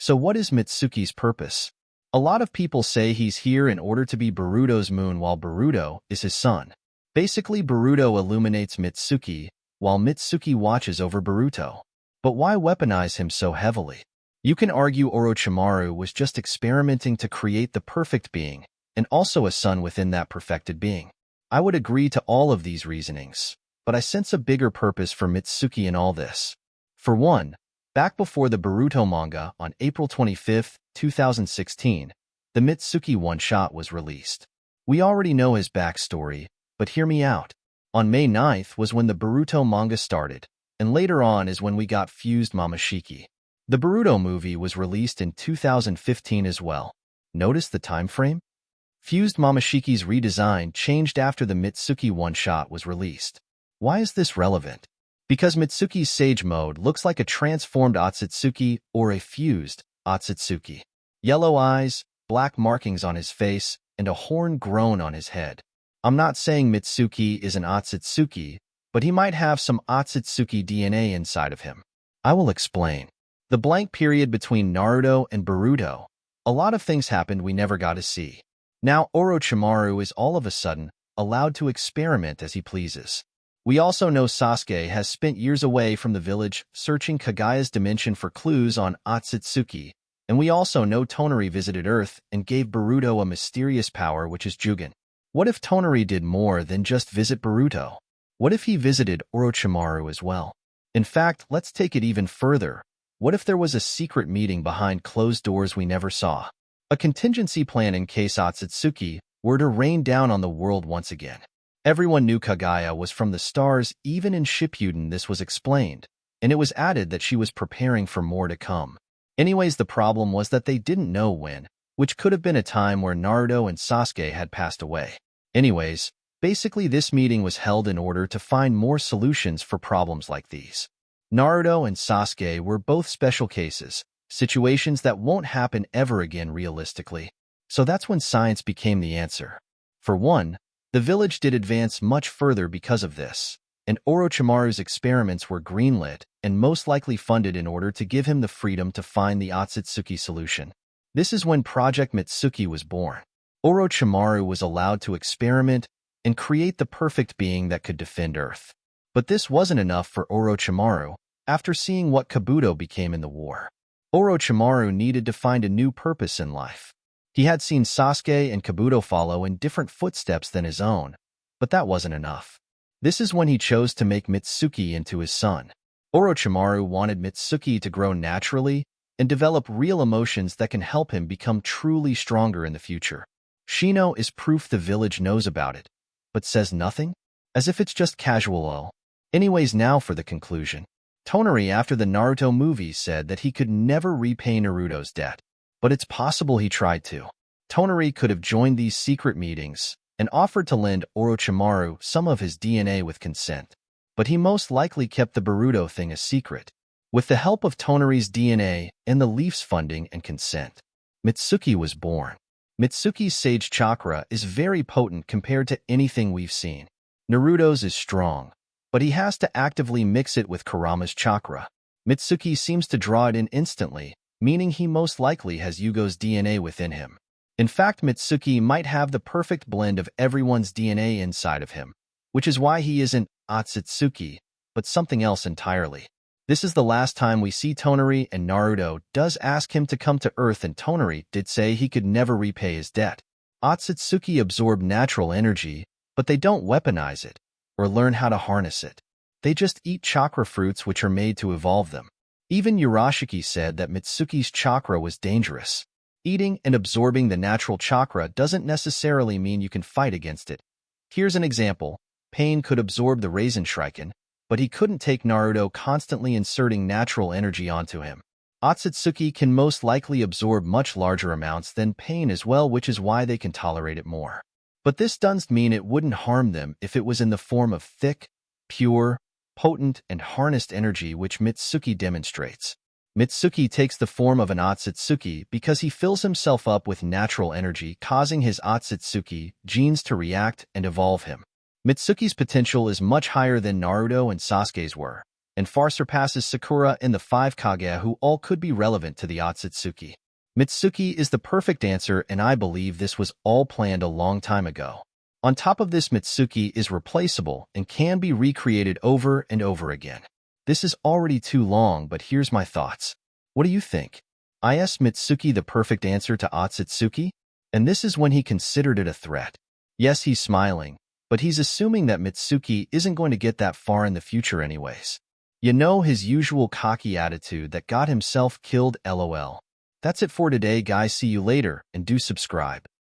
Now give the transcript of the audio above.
So what is Mitsuki's purpose? A lot of people say he's here in order to be Boruto's moon while Boruto is his sun. Basically, Boruto illuminates Mitsuki, while Mitsuki watches over Boruto. But why weaponize him so heavily? You can argue Orochimaru was just experimenting to create the perfect being, and also a sun within that perfected being. I would agree to all of these reasonings, but I sense a bigger purpose for Mitsuki in all this. For one, back before the Boruto manga on April 25, 2016, the Mitsuki one-shot was released. We already know his backstory, but hear me out. On May 9th was when the Boruto manga started, and later on is when we got Fused Momoshiki. The Boruto movie was released in 2015 as well. Notice the time frame? Fused Momoshiki's redesign changed after the Mitsuki one-shot was released. Why is this relevant? Because Mitsuki's Sage mode looks like a transformed Otsutsuki or a fused Otsutsuki. Yellow eyes, black markings on his face, and a horn grown on his head. I'm not saying Mitsuki is an Otsutsuki, but he might have some Otsutsuki DNA inside of him. I will explain. The blank period between Naruto and Boruto, a lot of things happened we never got to see. Now Orochimaru is all of a sudden allowed to experiment as he pleases. We also know Sasuke has spent years away from the village searching Kagaya's dimension for clues on Otsutsuki, and we also know Tonari visited Earth and gave Boruto a mysterious power which is Jugen. What if Tonari did more than just visit Boruto? What if he visited Orochimaru as well? In fact, let's take it even further. What if there was a secret meeting behind closed doors we never saw? A contingency plan in case Otsutsuki were to rain down on the world once again. Everyone knew Kagaya was from the stars. Even in Shippuden this was explained, and it was added that she was preparing for more to come. Anyways, the problem was that they didn't know when, which could have been a time where Naruto and Sasuke had passed away. Anyways, basically this meeting was held in order to find more solutions for problems like these. Naruto and Sasuke were both special cases, situations that won't happen ever again realistically. So that's when science became the answer. For one, the village did advance much further because of this, and Orochimaru's experiments were greenlit and most likely funded in order to give him the freedom to find the Otsutsuki solution. This is when Project Mitsuki was born. Orochimaru was allowed to experiment and create the perfect being that could defend Earth. But this wasn't enough for Orochimaru after seeing what Kabuto became in the war. Orochimaru needed to find a new purpose in life. He had seen Sasuke and Kabuto follow in different footsteps than his own, but that wasn't enough. This is when he chose to make Mitsuki into his son. Orochimaru wanted Mitsuki to grow naturally and develop real emotions that can help him become truly stronger in the future. Shino is proof the village knows about it, but says nothing? As if it's just casual. Anyways, now for the conclusion. Tonari, after the Naruto movie, said that he could never repay Naruto's debt, but it's possible he tried to. Tonari could have joined these secret meetings and offered to lend Orochimaru some of his DNA with consent, but he most likely kept the Boruto thing a secret. With the help of Tonari's DNA and the Leaf's funding and consent, Mitsuki was born. Mitsuki's Sage chakra is very potent compared to anything we've seen. Naruto's is strong, but he has to actively mix it with Kurama's chakra. Mitsuki seems to draw it in instantly, meaning he most likely has Yugo's DNA within him. In fact, Mitsuki might have the perfect blend of everyone's DNA inside of him, which is why he isn't Otsutsuki, but something else entirely. This is the last time we see Tonari, and Naruto does ask him to come to Earth, and Tonari did say he could never repay his debt. Otsutsuki absorb natural energy, but they don't weaponize it or learn how to harness it. They just eat chakra fruits which are made to evolve them. Even Urashiki said that Mitsuki's chakra was dangerous. Eating and absorbing the natural chakra doesn't necessarily mean you can fight against it. Here's an example. Pain could absorb the Raisin Shuriken, but he couldn't take Naruto constantly inserting natural energy onto him. Otsutsuki can most likely absorb much larger amounts than Pain as well, which is why they can tolerate it more. But this doesn't mean it wouldn't harm them if it was in the form of thick, pure, potent, and harnessed energy, which Mitsuki demonstrates. Mitsuki takes the form of an Otsutsuki because he fills himself up with natural energy, causing his Otsutsuki genes to react and evolve him. Mitsuki's potential is much higher than Naruto and Sasuke's were. and far surpasses Sakura and the 5 Kage who all could be relevant to the Otsutsuki. Mitsuki is the perfect answer, and I believe this was all planned a long time ago. On top of this, Mitsuki is replaceable and can be recreated over and over again. This is already too long, but here's my thoughts. What do you think? Is Mitsuki the perfect answer to Otsutsuki? And this is when he considered it a threat. Yes, he's smiling, but he's assuming that Mitsuki isn't going to get that far in the future anyways. You know, his usual cocky attitude that got himself killed, lol. That's it for today, guys. See you later, and do subscribe.